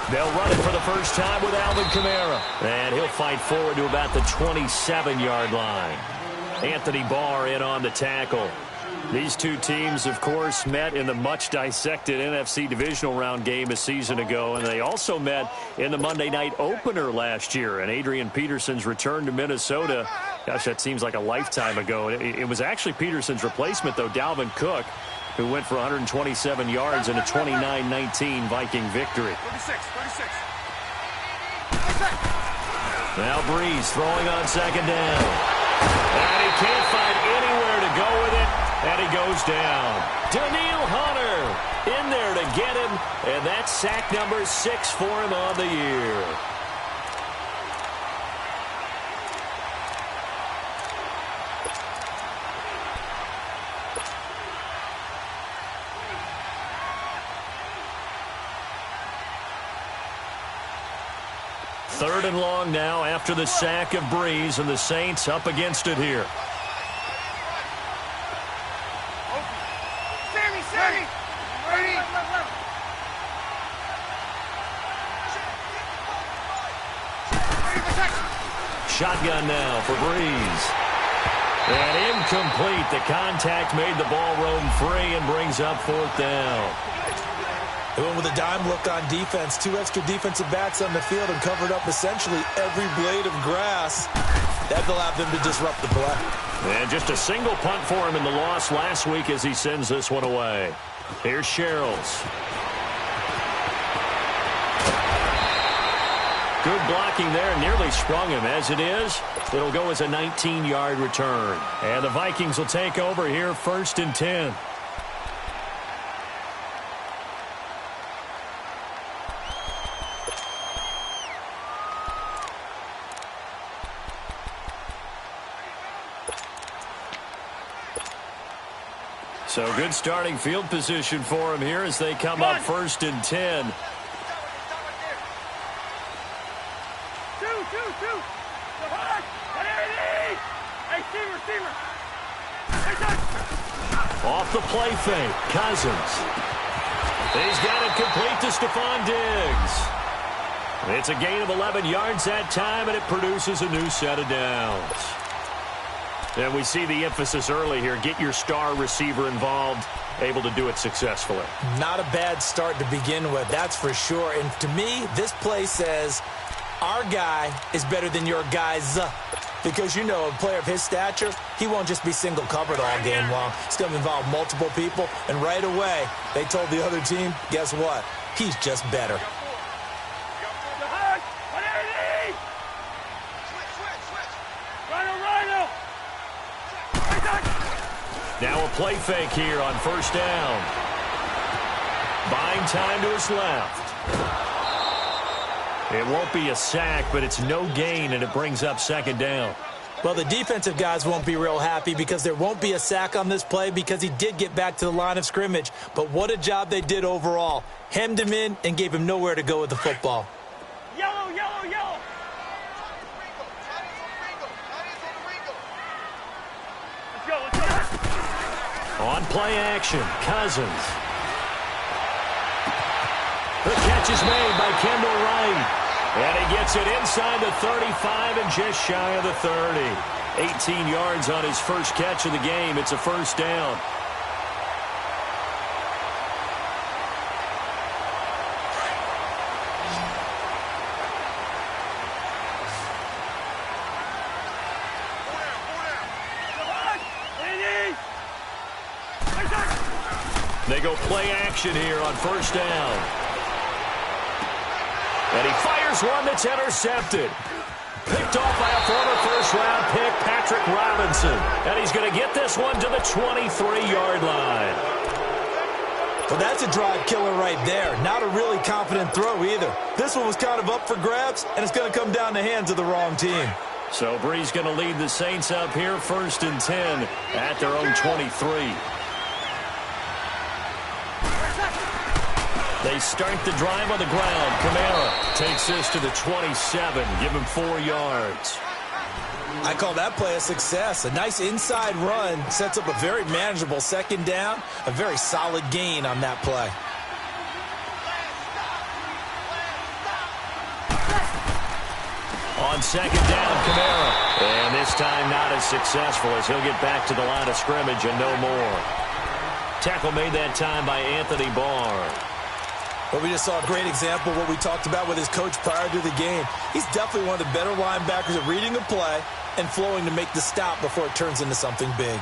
They'll run it for the first time with Alvin Kamara. And he'll fight forward to about the 27-yard line. Anthony Barr in on the tackle. These two teams, of course, met in the much-dissected NFC divisional round game a season ago, and they also met in the Monday night opener last year. And Adrian Peterson's return to Minnesota, gosh, that seems like a lifetime ago. It was actually Peterson's replacement, though, Dalvin Cook, who went for 127 yards in a 29-19 Viking victory. 36. Now Breeze throwing on second down. And he can't find anywhere to go with it. And he goes down. Daniil Hunter in there to get him. And that's sack number 6 for him on the year. Third and long now after the sack of Breeze, and the Saints up against it here. Shotgun now for Breeze. And incomplete. The contact made the ball roam free and brings up fourth down. They went with a dime look on defense. 2 extra defensive backs on the field and covered up essentially every blade of grass. That allowed them to disrupt the play. And just a single punt for him in the loss last week as he sends this one away. Here's Sherrills. Good blocking there. Nearly sprung him. As it is, it'll go as a 19-yard return. And the Vikings will take over here, 1st and 10. So good starting field position for him here as they come up 1st and 10. Off the play fake, Cousins. He's got it complete to Stephon Diggs. It's a gain of 11 yards that time, and it produces a new set of downs. And we see the emphasis early here. Get your star receiver involved, able to do it successfully. Not a bad start to begin with, that's for sure. And to me, this play says our guy is better than your guys. Because, you know, a player of his stature, he won't just be single covered all game long. It's going to involve multiple people. And right away, they told the other team, guess what? He's just better. Now a play fake here on 1st down. Buying time to his left. It won't be a sack, but it's no gain, and it brings up 2nd down. Well, the defensive guys won't be real happy because there won't be a sack on this play because he did get back to the line of scrimmage. But what a job they did overall. Hemmed him in and gave him nowhere to go with the football. Yellow, yellow, yellow. Let's go, let's go. On play action, Cousins. The catch is made by Kendall Wright. And he gets it inside the 35 and just shy of the 30. 18 yards on his first catch of the game. It's a 1st down. They go play action here on 1st down. And he fires one that's intercepted. Picked off by a former first-round pick, Patrick Robinson. And he's going to get this one to the 23-yard line. Well, that's a drive killer right there. Not a really confident throw either. This one was kind of up for grabs, and it's going to come down the hands of the wrong team. So Breeze going to lead the Saints up here, 1st and 10 at their own 23. They start the drive on the ground. Kamara takes this to the 27. Give him 4 yards. I call that play a success. A nice inside run sets up a very manageable 2nd down. A very solid gain on that play. On second down, Kamara. And this time not as successful as he'll get back to the line of scrimmage and no more. Tackle made that time by Anthony Barr. Well, we just saw a great example of what we talked about with his coach prior to the game. He's definitely one of the better linebackers at reading the play and flowing to make the stop before it turns into something big.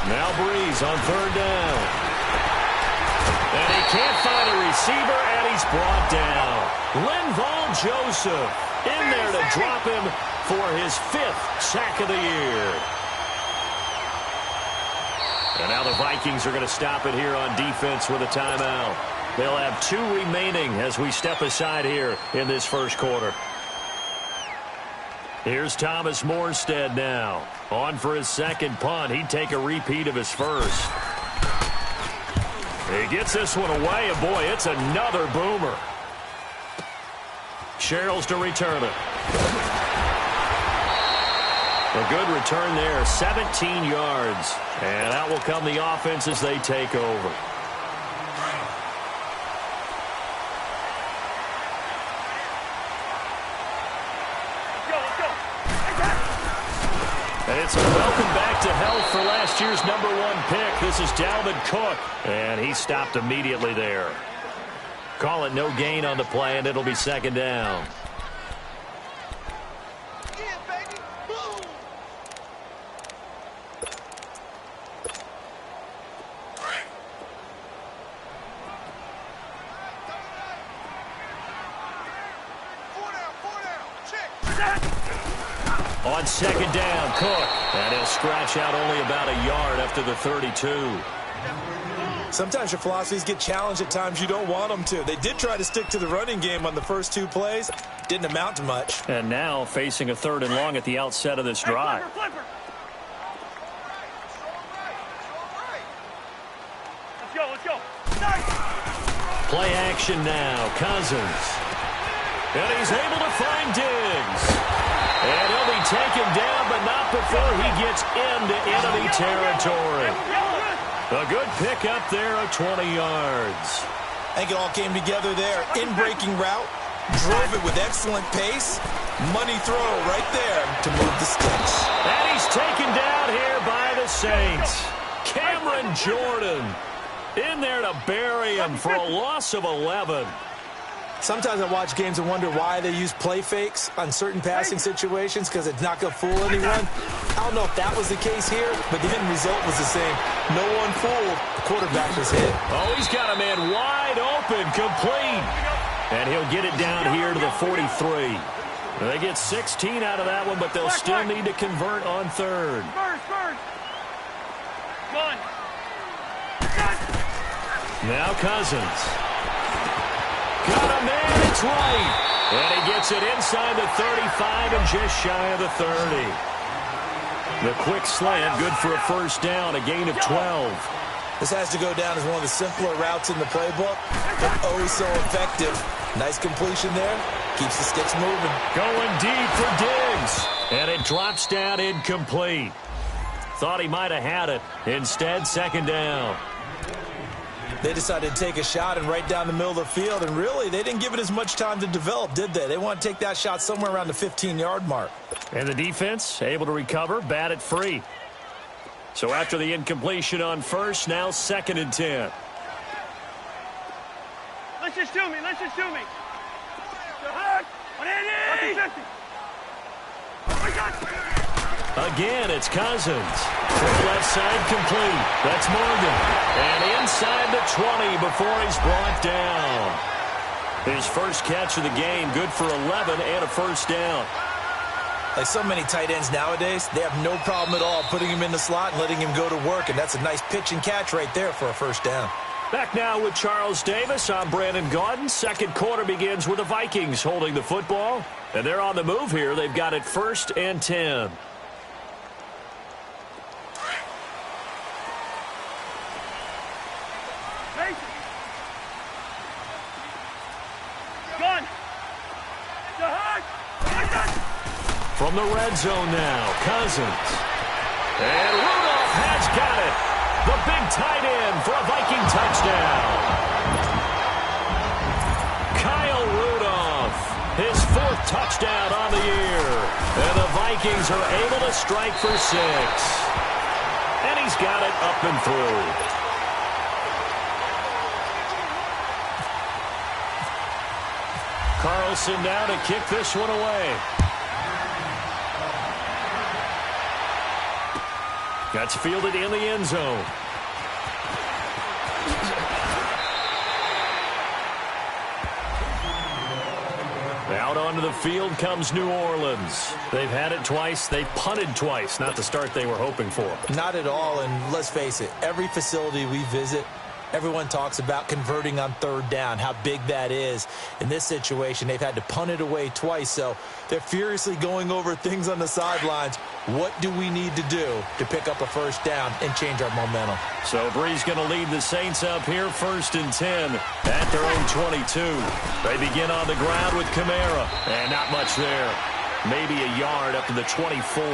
Now Breeze on third down. And he can't find a receiver, and he's brought down. Linval Joseph in there to drop him for his 5th sack of the year. And now the Vikings are going to stop it here on defense with a timeout. They'll have 2 remaining as we step aside here in this first quarter. Here's Thomas Morstead now. On for his second punt. He'd take a repeat of his first. He gets this one away, and boy, it's another boomer. Sherrills to return it. A good return there, 17 yards. And out will come the offense as they take over. And it's a welcome back to health for last year's #1 pick. This is Dalvin Cook, and he stopped immediately there. Call it no gain on the play, and it'll be second down. On second down, Cook. And he'll scratch out only about a yard after the 32. Sometimes your philosophies get challenged at times you don't want them to. They did try to stick to the running game on the first 2 plays. Didn't amount to much. And now facing a 3rd and long at the outset of this drive. Flipper. Let's go. Play action now. Cousins. And he's able to find Diggs. And he'll be taken down, but not before he gets into enemy territory. A good pickup there of 20 yards. I think it all came together there. In-breaking route, drove it with excellent pace. Money throw right there to move the sticks. And he's taken down here by the Saints. Cameron Jordan in there to bury him for a loss of 11. Sometimes I watch games and wonder why they use play fakes on certain passing situations because it's not going to fool anyone. I don't know if that was the case here, but the end result was the same. No one fooled. The quarterback was hit. Oh, he's got a man wide open, complete. And he'll get it down here to the 43. They get 16 out of that one, but they'll still need to convert on 3rd. First. Gun. Now Cousins. Got a man, it's right. And he gets it inside the 35 and just shy of the 30. The quick slant, good for a first down, a gain of 12. This has to go down as one of the simpler routes in the playbook, but oh so effective. Nice completion there. Keeps the sticks moving. Going deep for Diggs. And it drops down incomplete. Thought he might have had it. Instead, second down. They decided to take a shot and right down the middle of the field, and really, they didn't give it as much time to develop, did they? They want to take that shot somewhere around the 15-yard mark. And the defense able to recover, bat it free. So after the incompletion on first, now 2nd and 10. Let's just do me. Again, it's Cousins. Left side complete. That's Morgan. And inside the 20 before he's brought down. His first catch of the game, good for 11 and a first down. Like so many tight ends nowadays, they have no problem at all putting him in the slot and letting him go to work, and that's a nice pitch and catch right there for a first down. Back now with Charles Davis. I'm Brandon Gaudin. Second quarter begins with the Vikings holding the football. And they're on the move here. They've got it 1st and 10. Gone. From the red zone now, Cousins. And Rudolph has got it. The big tight end for a Viking touchdown. Kyle Rudolph, his 4th touchdown on the year. And the Vikings are able to strike for 6. And he's got it up and through. Carlson now to kick this one away. That's fielded in the end zone. Out onto the field comes New Orleans. They've had it twice. They've punted twice. Not the start they were hoping for. Not at all, and let's face it, every facility we visit, everyone talks about converting on 3rd down, how big that is. In this situation, they've had to punt it away twice, so they're furiously going over things on the sidelines. What do we need to do to pick up a 1st down and change our momentum? So Brees going to lead the Saints up here 1st and 10 at their own 22. They begin on the ground with Kamara, and not much there. Maybe a yard up to the 24.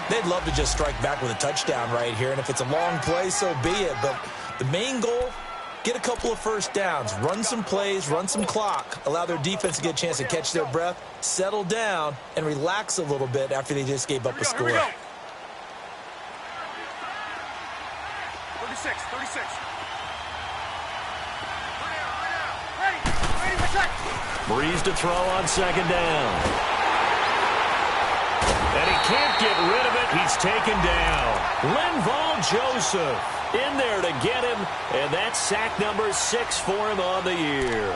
They'd love to just strike back with a touchdown right here, and if it's a long play, so be it. But the main goal, get a couple of 1st downs, run some plays, run some clock, allow their defense to get a chance to catch their breath, settle down, and relax a little bit after they just gave up a score. 36. Brees to throw on 2nd down. And he can't get rid of it. He's taken down. Linval Joseph in there to get him, and that's sack number 6 for him on the year.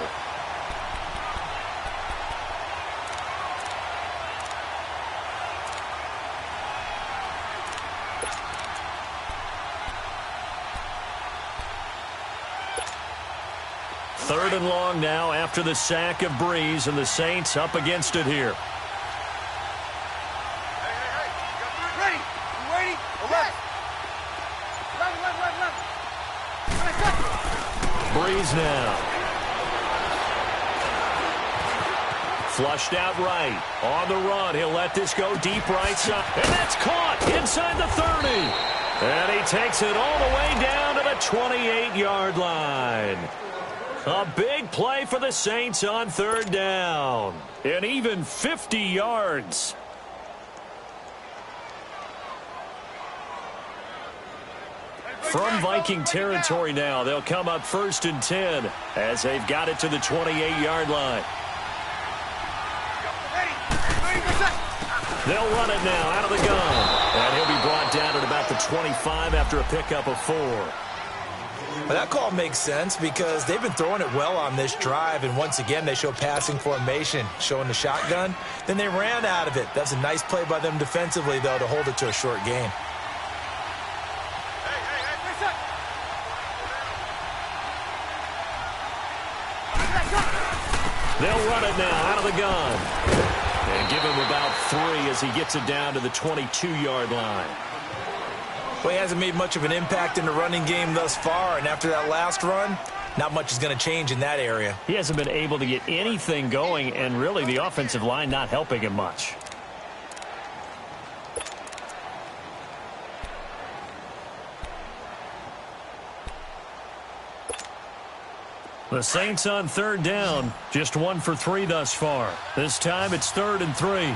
Third and long now after the sack of Brees, and the Saints up against it here. Ready. You ready? 11. Brees now. Flushed out right. On the run. He'll let this go deep right side. And that's caught inside the 30. And he takes it all the way down to the 28-yard line. A big play for the Saints on 3rd down. And even 50 yards. From Viking territory now, they'll come up 1st and 10 as they've got it to the 28-yard line. They'll run it now out of the gun. And he'll be brought down at about the 25 after a pickup of 4. Well, that call makes sense because they've been throwing it well on this drive, and once again they show passing formation, showing the shotgun. Then they ran out of it. That's a nice play by them defensively, though, to hold it to a short game. They'll run it now out of the gun. And give him about 3 as he gets it down to the 22-yard line. Well, he hasn't made much of an impact in the running game thus far, and after that last run, not much is going to change in that area. He hasn't been able to get anything going, and really the offensive line not helping him much. The Saints on 3rd down, just 1 for 3 thus far. This time it's 3rd and 3.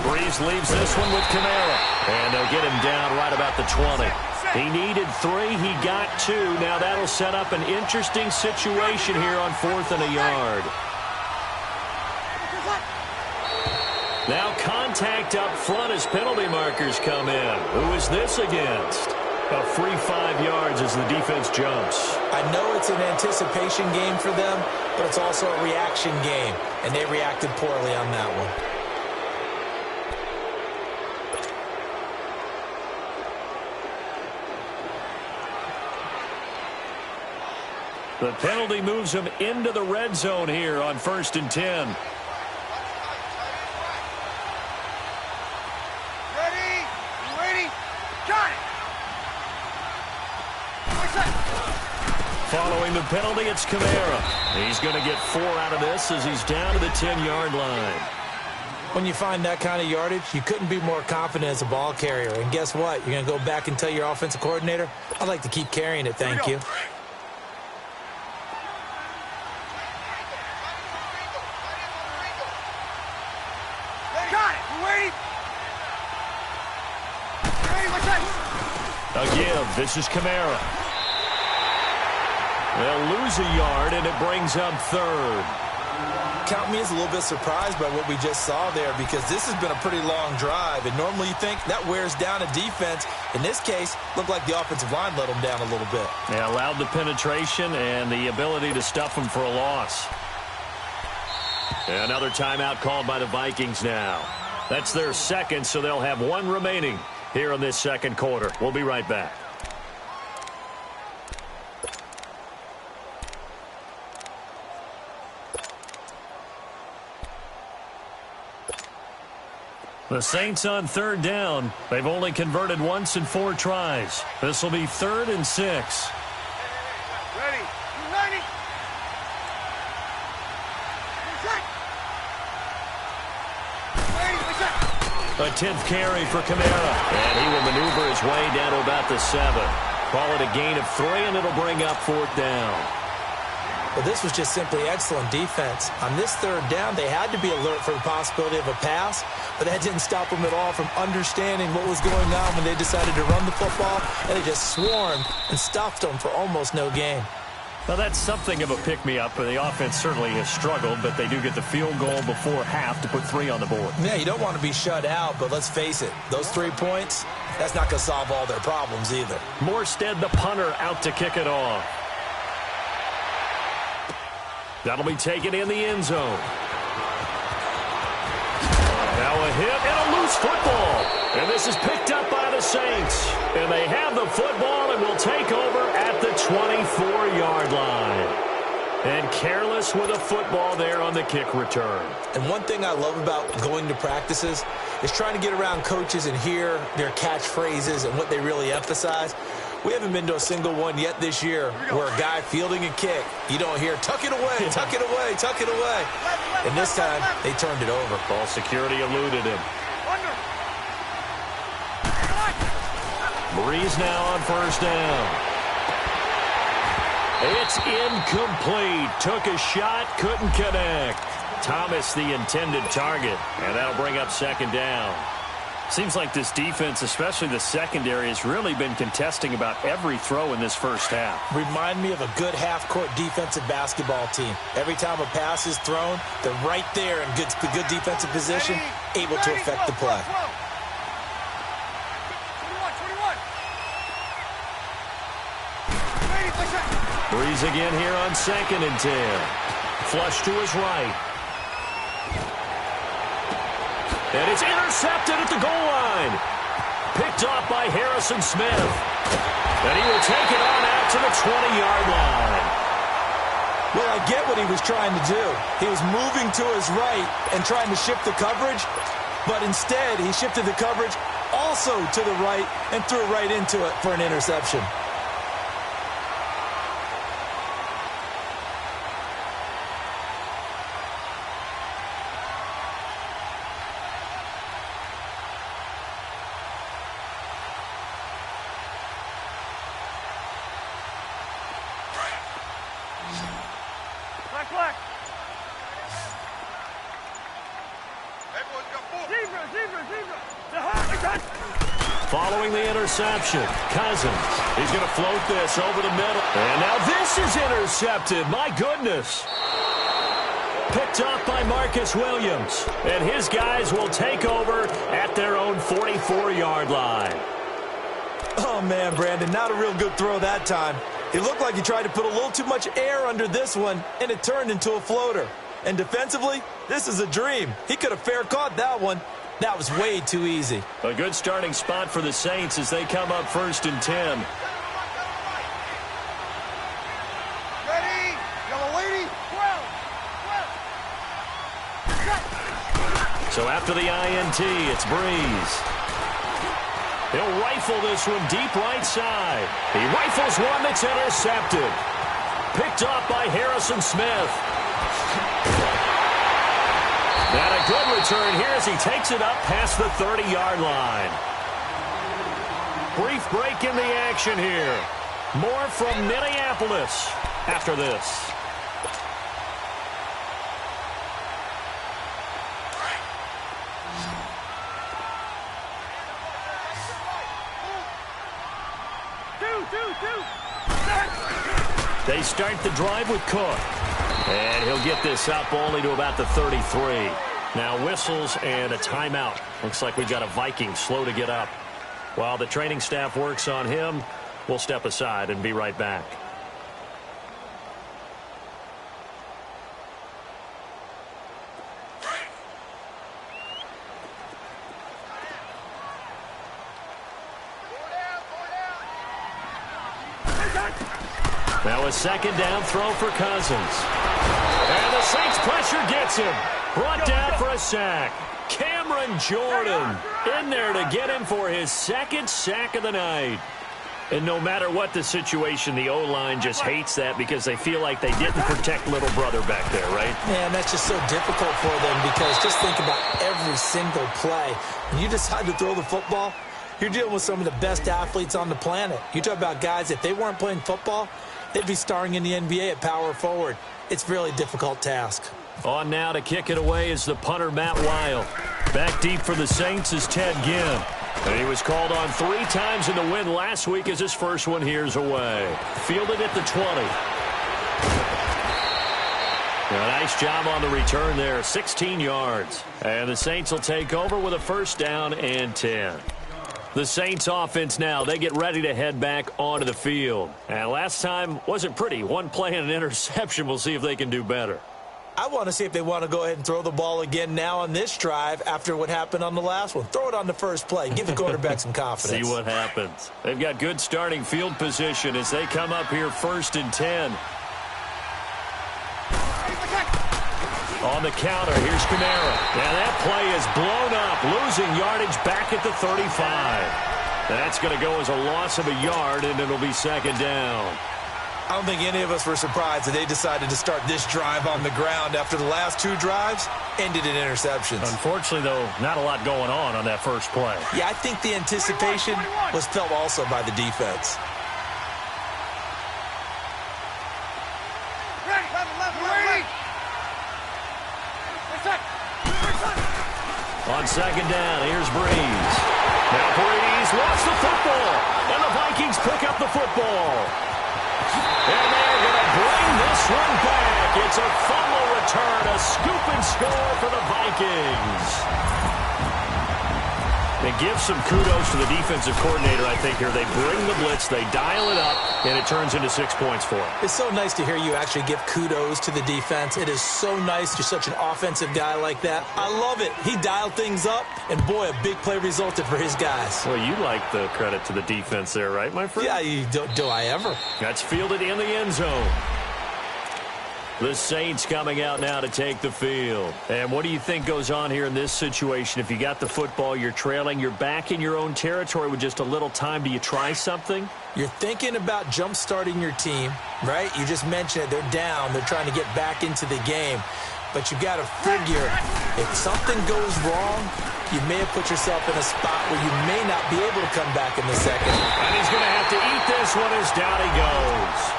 Brees leaves this one with Kamara. And they'll get him down right about the 20. He needed 3. He got 2. Now that'll set up an interesting situation here on 4th and a yard. Now contact up front as penalty markers come in. Who is this against? A free 5 yards as the defense jumps. I know it's an anticipation game for them, but it's also a reaction game, and they reacted poorly on that one. The penalty moves him into the red zone here on 1st and 10. Ready? Following the penalty, it's Kamara. He's going to get 4 out of this as he's down to the 10-yard line. When you find that kind of yardage, you couldn't be more confident as a ball carrier. And guess what? You're going to go back and tell your offensive coordinator, I'd like to keep carrying it, thank you. Got it. We're waiting. Ready, what's that? A give. This is Kamara. They'll lose a yard, and it brings up 3rd. Count me as a little bit surprised by what we just saw there, because this has been a pretty long drive, and normally you think that wears down a defense. In this case, looked like the offensive line let them down a little bit. They allowed the penetration and the ability to stuff them for a loss. Another timeout called by the Vikings now. That's their second, so they'll have 1 remaining here in this second quarter. We'll be right back. The Saints on 3rd down. They've only converted once in 4 tries. This will be 3rd and 6. Ready. You ready? A 10th carry for Kamara. And he will maneuver his way down to about the 7. Call it a gain of 3, and it'll bring up 4th down. Well, this was just simply excellent defense. On this 3rd down, they had to be alert for the possibility of a pass, but that didn't stop them at all from understanding what was going on when they decided to run the football, and they just swarmed and stuffed them for almost no gain. Well, that's something of a pick-me-up. The offense certainly has struggled, but they do get the field goal before half to put 3 on the board. Yeah, you don't want to be shut out, but let's face it, those 3 points, that's not going to solve all their problems either. Morstead, the punter, out to kick it off. That'll be taken in the end zone. Now a hit and a loose football. And this is picked up by the Saints. And they have the football and will take over at the 24-yard line. And careless with a football there on the kick return. And one thing I love about going to practices is trying to get around coaches and hear their catchphrases and what they really emphasize. We haven't been to a single one yet this year where a guy fielding a kick, you don't hear, tuck it away, tuck it away, tuck it away. And this time, they turned it over. Ball security eluded him. Breeze now on 1st down. It's incomplete. Took a shot, couldn't connect. Thomas the intended target, and that'll bring up 2nd down. Seems like this defense, especially the secondary, has really been contesting about every throw in this first half. Remind me of a good half-court defensive basketball team. Every time a pass is thrown, they're right there in good defensive position, able to affect the play. 21. Breeze again here on 2nd and 10. Flush to his right. And it's intercepted at the goal line. Picked off by Harrison Smith. And he will take it on out to the 20-yard line. Well, I get what he was trying to do. He was moving to his right and trying to shift the coverage, but instead he shifted the coverage also to the right and threw right into it for an interception. Following the interception, Cousins. He's going to float this over the middle. And now this is intercepted. My goodness. Picked off by Marcus Williams. And his guys will take over at their own 44-yard line. Oh, man, Brandon, not a real good throw that time. It looked like he tried to put a little too much air under this one, and it turned into a floater. And defensively, this is a dream. He could have fair caught that one. That was way too easy. A good starting spot for the Saints as they come up 1st and 10. Ready? Yellow lady. 12. So after the INT, it's Breeze. He'll rifle this one deep right side. He rifles one that's intercepted. Picked off by Harrison Smith. And a good return here as he takes it up past the 30-yard line. Brief break in the action here. More from Minneapolis after this. They start the drive with Cook. And he'll get this up only to about the 33. Now whistles and a timeout. Looks like we've got a Viking slow to get up. While the training staff works on him, we'll step aside and be right back. Now a second down throw for Cousins. And the Saints pressure gets him. Brought down for a sack. Cameron Jordan in there to get him for his second sack of the night. And no matter what the situation, the O-line just hates that because they feel like they didn't protect little brother back there, right? Man, that's just so difficult for them because just think about every single play. When you decide to throw the football, you're dealing with some of the best athletes on the planet. You talk about guys, if they weren't playing football, they'd be starring in the NBA at power forward. It's a really difficult task. On now to kick it away is the punter, Matt Weil. Back deep for the Saints is Ted Ginn. And he was called on 3 times in the win last week as his first one here's away. Fielded at the 20. A nice job on the return there, 16 yards. And the Saints will take over with a first down and 10. The Saints offense now, they get ready to head back onto the field. And last time wasn't pretty. One play and an interception. We'll see if they can do better. I want to see if they want to go ahead and throw the ball again now on this drive after what happened on the last one. Throw it on the first play. Give the quarterback some confidence. See what happens. They've got good starting field position as they come up here first and 10. On the counter, here's Kamara. And that play is blown up, losing yardage back at the 35. That's going to go as a loss of a yard, and it'll be second down. I don't think any of us were surprised that they decided to start this drive on the ground after the last 2 drives ended in interceptions. Unfortunately, though, not a lot going on that first play. Yeah, I think the anticipation was felt also by the defense. On second down, here's Breeze. Now Breeze lost the football, and the Vikings pick up the football. And they're going to bring this one back. It's a fumble return, a scoop and score for the Vikings. They give some kudos to the defensive coordinator, I think, here. They bring the blitz, they dial it up, and it turns into 6 points for them. It's so nice to hear you actually give kudos to the defense. It is so nice. You're such an offensive guy like that. I love it. He dialed things up, and boy, a big play resulted for his guys. Well, you like the credit to the defense there, right, my friend? Yeah, do I ever? That's fielded in the end zone. The Saints coming out now to take the field. And what do you think goes on here in this situation? If you got the football, you're trailing, you're back in your own territory with just a little time. Do you try something? You're thinking about jump-starting your team, right? You just mentioned it. They're down. They're trying to get back into the game. But you got to figure if something goes wrong, you may have put yourself in a spot where you may not be able to come back in the second. And he's going to have to eat this one as down he goes.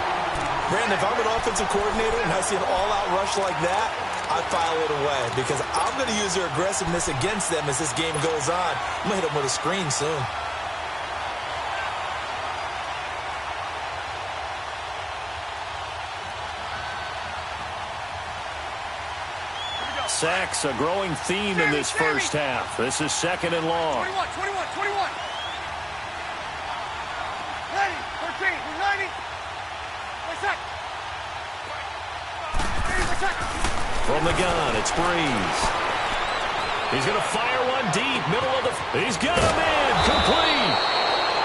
Brandon, if I'm an offensive coordinator and I see an all-out rush like that, I file it away because I'm going to use their aggressiveness against them as this game goes on. I'm going to hit them with a screen soon. Sacks, a growing theme in this first half. This is second and long. 21. Ready, 13, we're 90. From the gun, it's Breeze. He's going to fire one deep, middle of the... He's got him in, complete.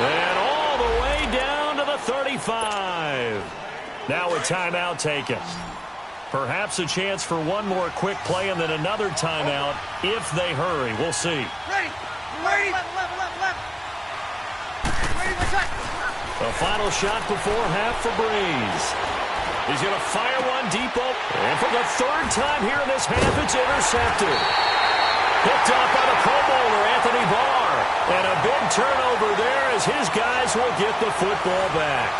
And all the way down to the 35. Now a timeout taken. Perhaps a chance for one more quick play and then another timeout if they hurry. We'll see. Ready. Left. Ready, a final shot before half for Breeze. He's going to fire one deep open. And for the third time here in this half, it's intercepted. Picked up by the Pro Bowler, Anthony Barr. And a big turnover there as his guys will get the football back.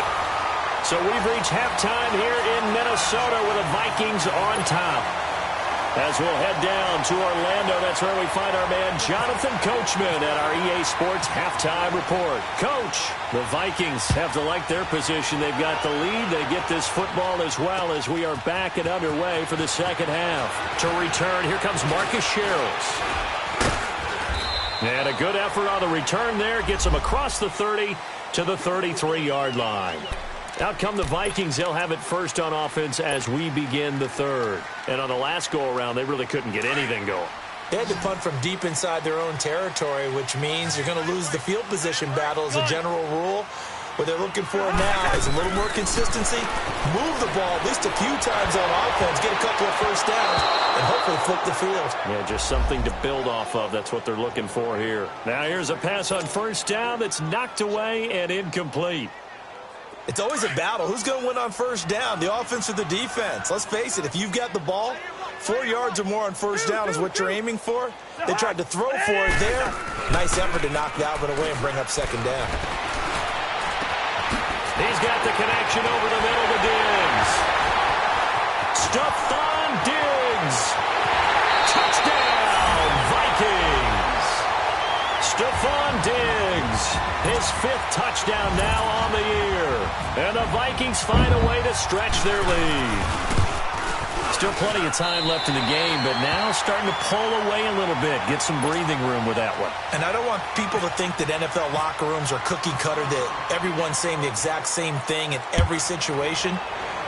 So we've reached halftime here in Minnesota with the Vikings on top. As we'll head down to Orlando, that's where we find our man Jonathan Coachman at our EA Sports Halftime Report. Coach, the Vikings have to like their position. They've got the lead. They get this football as well as we are back and underway for the second half. To return, here comes Marcus Sherrills. And a good effort on the return there. Gets him across the 30 to the 33-yard line. Out come the Vikings. They'll have it first on offense as we begin the third. And on the last go-around, they really couldn't get anything going. They had to punt from deep inside their own territory, which means you're going to lose the field position battle as a general rule. What they're looking for now is a little more consistency, move the ball at least a few times on offense, get a couple of first downs, and hopefully flip the field. Yeah, just something to build off of. That's what they're looking for here. Now here's a pass on first down that's knocked away and incomplete. It's always a battle. Who's going to win on first down, the offense or the defense? Let's face it, if you've got the ball, 4 yards or more on first down is what you're aiming for. They tried to throw for it there. Nice effort to knock that one away and bring up second down. He's got the connection over the middle to Diggs. Stephon Diggs. Touchdown, Vikings. Stephon Diggs, his 5th touchdown now on the year. And the Vikings find a way to stretch their lead. Still plenty of time left in the game, but now starting to pull away a little bit. Get some breathing room with that one. And I don't want people to think that NFL locker rooms are cookie cutter, that everyone's saying the exact same thing in every situation.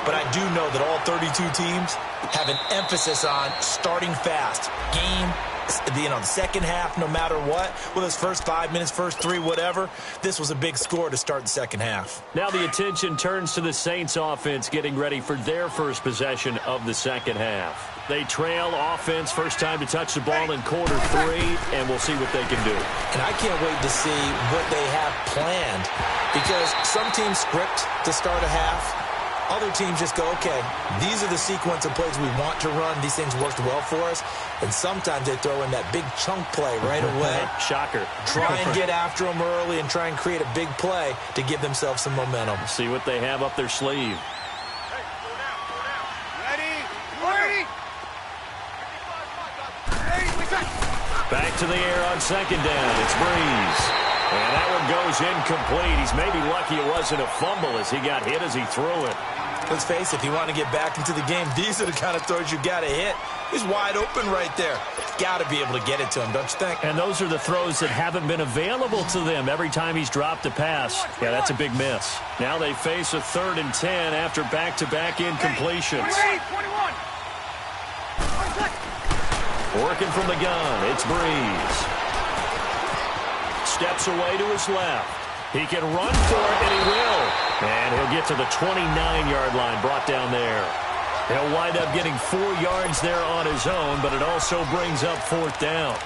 But I do know that all 32 teams have an emphasis on starting fast. Game, the second half, no matter what, whether it's first 5 minutes, first 3, whatever, this was a big score to start the second half. Now the attention turns to the Saints offense getting ready for their first possession of the second half. They trail offense, first time to touch the ball in quarter 3, and we'll see what they can do. And I can't wait to see what they have planned, because some teams script to start a half. Other teams just go, okay, these are the sequence of plays we want to run. These things worked well for us. And sometimes they throw in that big chunk play right away. Shocker. Try and get after them early and try and create a big play to give themselves some momentum. See what they have up their sleeve. Ready. Back to the air on second down. It's Breeze. And that one goes incomplete. He's maybe lucky it wasn't a fumble as he got hit as he threw it. Let's face it, if you want to get back into the game, these are the kind of throws you got to hit. He's wide open right there. Got to be able to get it to him, don't you think? And those are the throws that haven't been available to them every time he's dropped a pass. Yeah, that's a big miss. Now they face a 3rd and 10 after back-to-back incompletions. 21. Working from the gun, it's Breeze. Steps away to his left. He can run for it, and he will. And he'll get to the 29-yard line, brought down there. He'll wind up getting 4 yards there on his own, but it also brings up 4th down.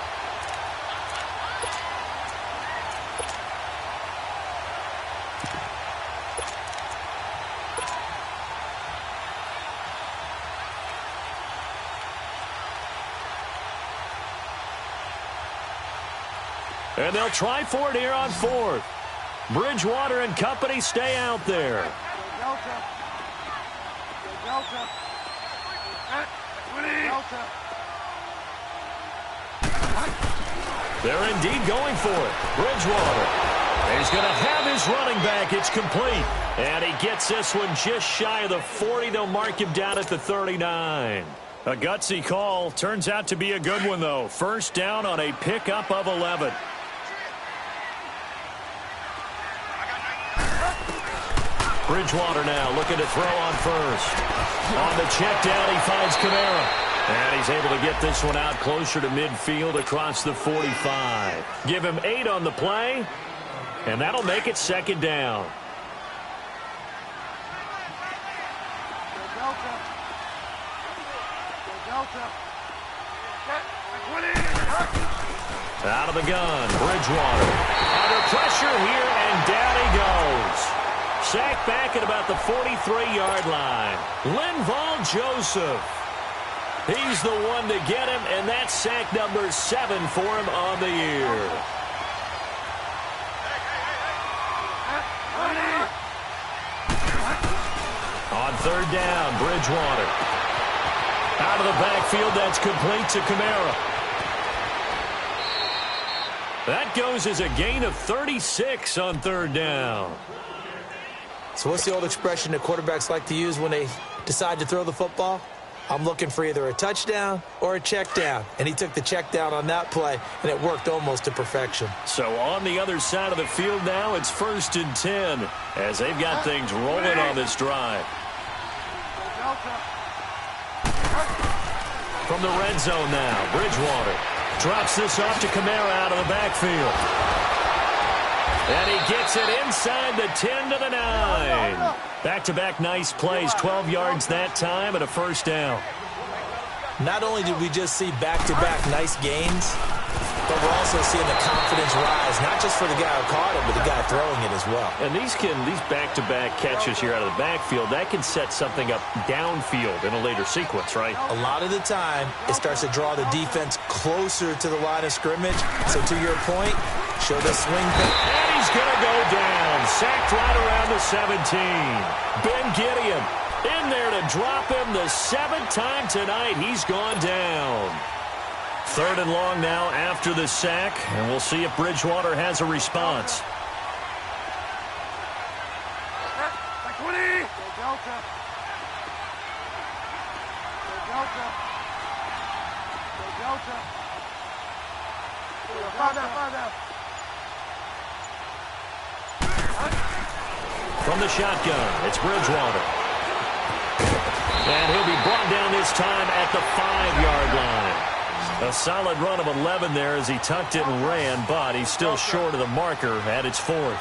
And they'll try for it here on 4th. Bridgewater and company stay out there. They're indeed going for it. Bridgewater. He's going to have his running back. It's complete. And he gets this one just shy of the 40. They'll mark him down at the 39. A gutsy call. Turns out to be a good one, though. First down on a pickup of 11. Bridgewater now looking to throw on first. On the check down, he finds Kamara. And he's able to get this one out closer to midfield across the 45. Give him 8 on the play, and that'll make it second down. Out of the gun, Bridgewater. Under pressure here, and down he goes. sack back at about the 43-yard line. Linval Joseph. He's the one to get him, and that's sack number 7 for him on the year. On third down, Bridgewater. Out of the backfield, that's complete to Kamara. That goes as a gain of 36 on third down. So what's the old expression that quarterbacks like to use when they decide to throw the football? I'm looking for either a touchdown or a check down. And he took the check down on that play, and it worked almost to perfection. So on the other side of the field now, it's 1st and 10 as they've got things rolling on this drive. From the red zone now, Bridgewater drops this off to Kamara out of the backfield. And he gets it inside the 10 to the 9. Back-to-back nice plays, 12 yards that time and a first down. Not only did we just see back-to-back nice gains, but we're also seeing the confidence rise, not just for the guy who caught it, but the guy throwing it as well. And these back-to-back catches here out of the backfield, that can set something up downfield in a later sequence, right? A lot of the time, it starts to draw the defense closer to the line of scrimmage. So to your point, show the swing. And he's going to go down. Sacked right around the 17. Ben Gideon in there to drop him the 7th time tonight. He's gone down. 3rd and long now after the sack, and we'll see if Bridgewater has a response. From the shotgun, it's Bridgewater. And he'll be brought down this time at the 5-yard line. A solid run of 11 there as he tucked it and ran, but he's still short of the marker at its 4th.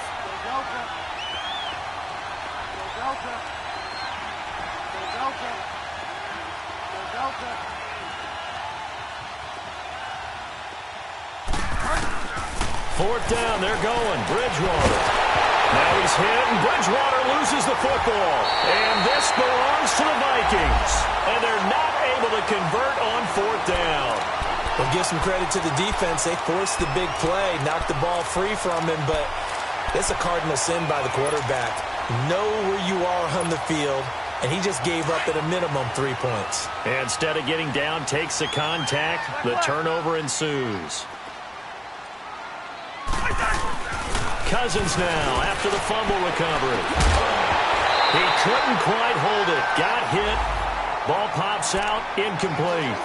Fourth down, they're going. Bridgewater. Now he's hit, and Bridgewater loses the football. And this belongs to the Vikings. And they're not able to convert on 4th down. Well, give some credit to the defense. They forced the big play, knocked the ball free from him, but it's a cardinal sin by the quarterback. Know where you are on the field, and he just gave up at a minimum 3 points. And instead of getting down, takes the contact. The turnover ensues. Cousins now after the fumble recovery. He couldn't quite hold it. Got hit. Ball pops out. Incomplete.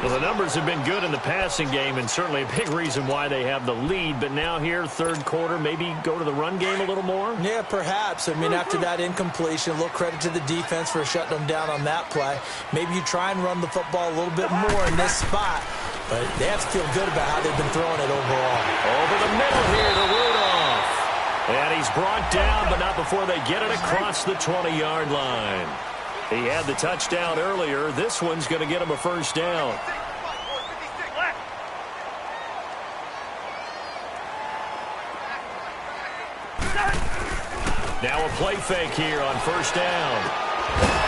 Well, the numbers have been good in the passing game, and certainly a big reason why they have the lead. But now here, 3rd quarter, maybe go to the run game a little more? Yeah, perhaps. I mean, after that incompletion, a little credit to the defense for shutting them down on that play. Maybe you try and run the football a little bit more in this spot. But they have to feel good about how they've been throwing it overall. Over the middle here to Rudolph. And he's brought down, but not before they get it across the 20-yard line. He had the touchdown earlier. This one's going to get him a first down. Now a play fake here on 1st down.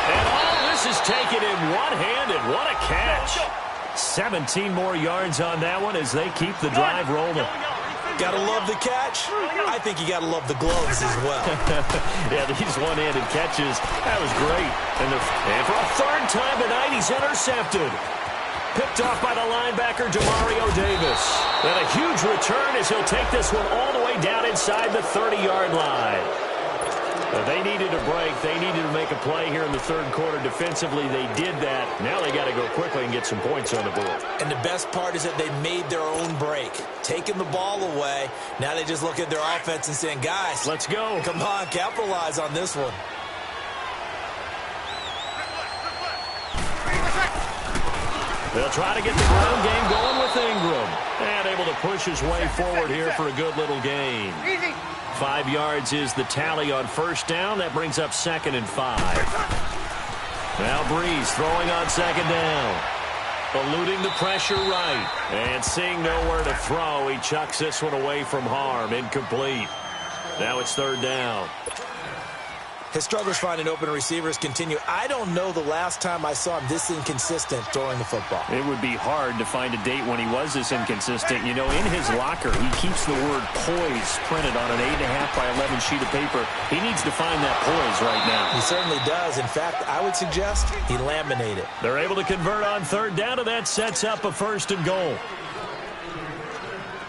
And all this is taken in one-handed. What a catch. 17 more yards on that one as they keep the drive rolling. Gotta love the catch. I think you gotta love the gloves as well. Yeah, these one-handed catches, that was great. And for a 3rd time tonight, he's intercepted. Picked off by the linebacker, Demario Davis. And a huge return as he'll take this one all the way down inside the 30-yard line. They needed a break. They needed to make a play here in the 3rd quarter. Defensively, they did that. Now they got to go quickly and get some points on the board. And the best part is that they made their own break. Taking the ball away. Now they just look at their offense and saying, guys, let's go. Come on, capitalize on this one. They'll try to get the ground game going with Ingram. And able to push his way forward here for a good little gain. 5 yards is the tally on 1st down. That brings up 2nd and 5. Now Breeze throwing on 2nd down. Eluding the pressure right. And seeing nowhere to throw, he chucks this one away from harm. Incomplete. Now it's third down. His struggles finding open receivers continue. I don't know the last time I saw him this inconsistent throwing the football. It would be hard to find a date when he was this inconsistent. You know, in his locker, he keeps the word poise printed on an 8.5 by 11 sheet of paper. He needs to find that poise right now. He certainly does. In fact, I would suggest he laminate it. They're able to convert on third down, and that sets up a first and goal.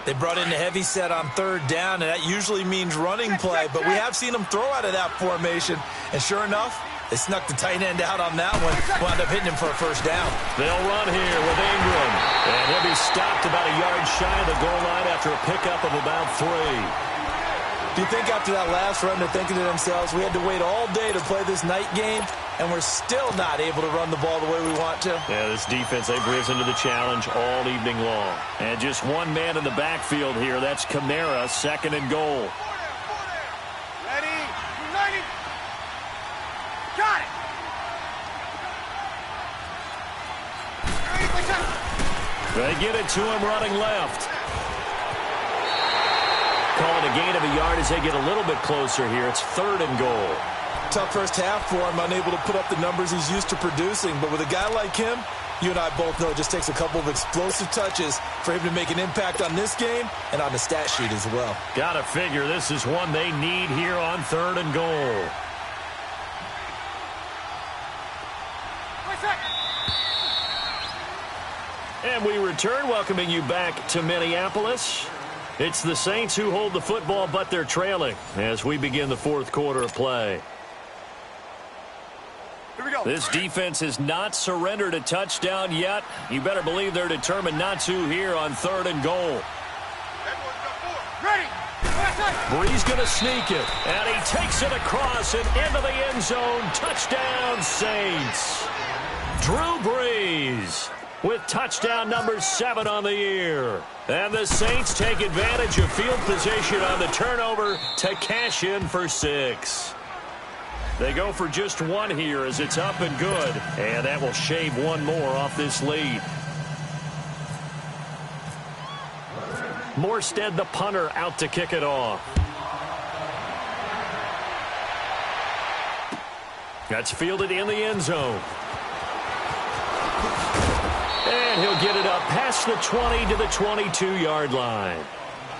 They brought in the heavy set on third down, and that usually means running play, but we have seen them throw out of that formation, and sure enough, they snuck the tight end out on that one, wound up hitting him for a first down. They'll run here with Ingram, and he'll be stopped about a yard shy of the goal line after a pickup of about 3. Do you think after that last run they're thinking to themselves, we had to wait all day to play this night game, and we're still not able to run the ball the way we want to? Yeah, this defense, they've risen to the challenge all evening long. And just one man in the backfield here. That's Kamara, second and goal. Ready, united. Got it. They get it to him running left. Calling a gain of a yard as they get a little bit closer here. It's third and goal. Tough first half for him, unable to put up the numbers he's used to producing. But with a guy like him, you and I both know it just takes a couple of explosive touches for him to make an impact on this game and on the stat sheet as well. Gotta figure this is one they need here on third and goal. And we return, welcoming you back to Minneapolis. It's the Saints who hold the football, but they're trailing as we begin the fourth quarter of play. Here we go. This defense has not surrendered a touchdown yet. You better believe they're determined not to here on third and goal. Ready. Brees going to sneak it, and he takes it across and into the end zone. Touchdown, Saints. Drew Brees with touchdown number 7 on the year. And the Saints take advantage of field position on the turnover to cash in for 6. They go for just 1 here as it's up and good. And that will shave 1 more off this lead. Morstead, the punter, out to kick it off. That's fielded in the end zone. And he'll get it up past the 20 to the 22-yard line.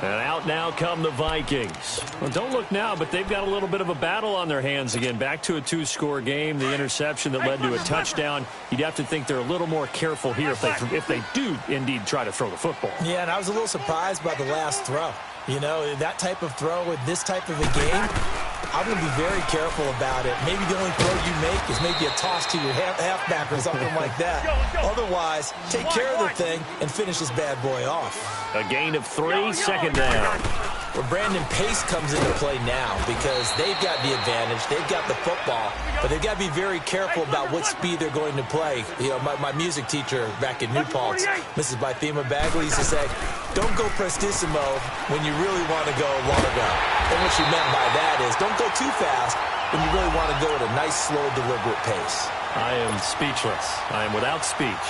And out now come the Vikings. Well, don't look now, but they've got a little bit of a battle on their hands again. Back to a 2-score game. The interception that led to a touchdown. You'd have to think they're a little more careful here if they do indeed try to throw the football. Yeah, and I was a little surprised by the last throw. You know, that type of throw with this type of a game, I'm going to be very careful about it. Maybe the only throw you make is maybe a toss to your halfback or something like that. Otherwise, take care of the thing and finish this bad boy off. A gain of 3, second down. Where Brandon Pace comes into play now because they've got the advantage. They've got the football, but they've got to be very careful about what speed they're going to play. You know, my music teacher back in New Paltz, Mrs. Bythema Bagley, used to say, don't go prestissimo when you really want to go largo. And what she meant by that is don't go too fast when you really want to go at a nice, slow, deliberate pace. I am speechless. I am without speech.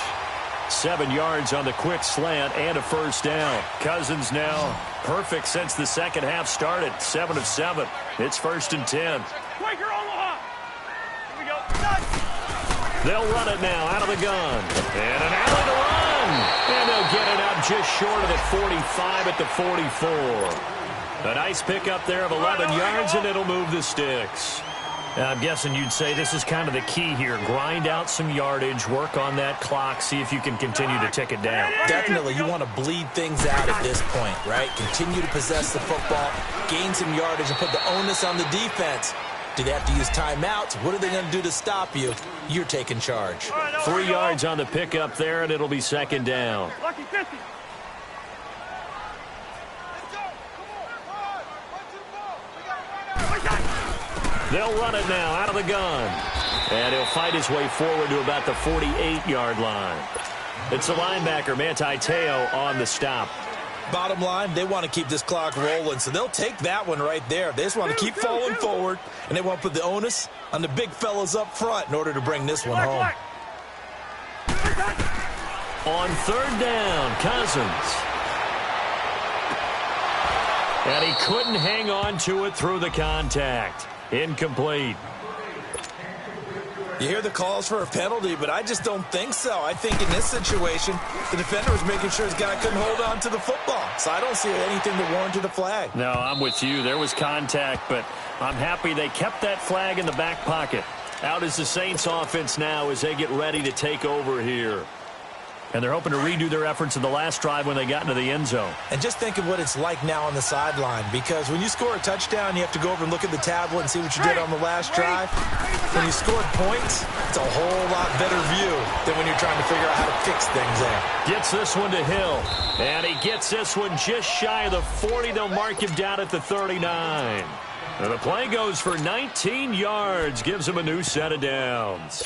7 yards on the quick slant and a first down. Cousins now perfect since the second half started. 7 of 7. It's first and 10. Quaker Omaha. Here we go. They'll run it now out of the gun. And an alley to run. And they'll get it up just short of the 45 at the 44. A nice pickup there of 11 yards, and it'll move the sticks. I'm guessing you'd say this is kind of the key here. Grind out some yardage, work on that clock, see if you can continue to tick it down. Definitely. You want to bleed things out at this point, right? Continue to possess the football, gain some yardage, and put the onus on the defense. Do they have to use timeouts? What are they going to do to stop you? You're taking charge. 3 yards on the pickup there, and it'll be second down. Lucky 50. They'll run it now out of the gun. And he'll fight his way forward to about the 48-yard line. It's the linebacker, Manti Te'o, on the stop. Bottom line, they want to keep this clock rolling, so they'll take that one right there. They just want to keep falling forward, and they want to put the onus on the big fellas up front in order to bring this one home. On third down, Cousins. And he couldn't hang on to it through the contact. Incomplete. You hear the calls for a penalty, but I just don't think so. I think in this situation, the defender was making sure his guy couldn't hold on to the football. So I don't see anything that warranted a flag. No, I'm with you. There was contact, but I'm happy they kept that flag in the back pocket. Out is the Saints offense now as they get ready to take over here. And they're hoping to redo their efforts in the last drive when they got into the end zone. And just think of what it's like now on the sideline, because when you score a touchdown, you have to go over and look at the tablet and see what you did on the last drive. When you scored points, it's a whole lot better view than when you're trying to figure out how to fix things there. Gets this one to Hill. And he gets this one just shy of the 40. They'll mark him down at the 39. And the play goes for 19 yards. Gives him a new set of downs.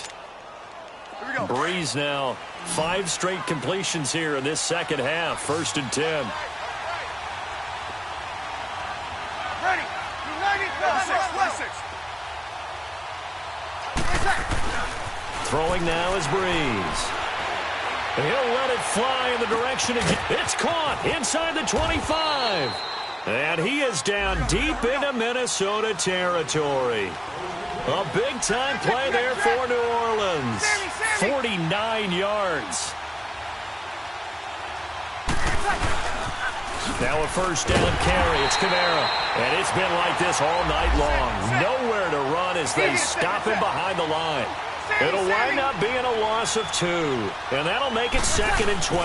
Breeze now, 5 straight completions here in this second half. 1st and 10. Ready. United. 46. Throwing now is Breeze. And he'll let it fly in the direction of... It's caught inside the 25. And he is down deep into Minnesota territory. A big-time play there for New Orleans. 49 yards. Now a first down carry. It's Kamara. And it's been like this all night long. Nowhere to run as they stop him behind the line. It'll wind up being a loss of 2. And that'll make it 2nd and 12.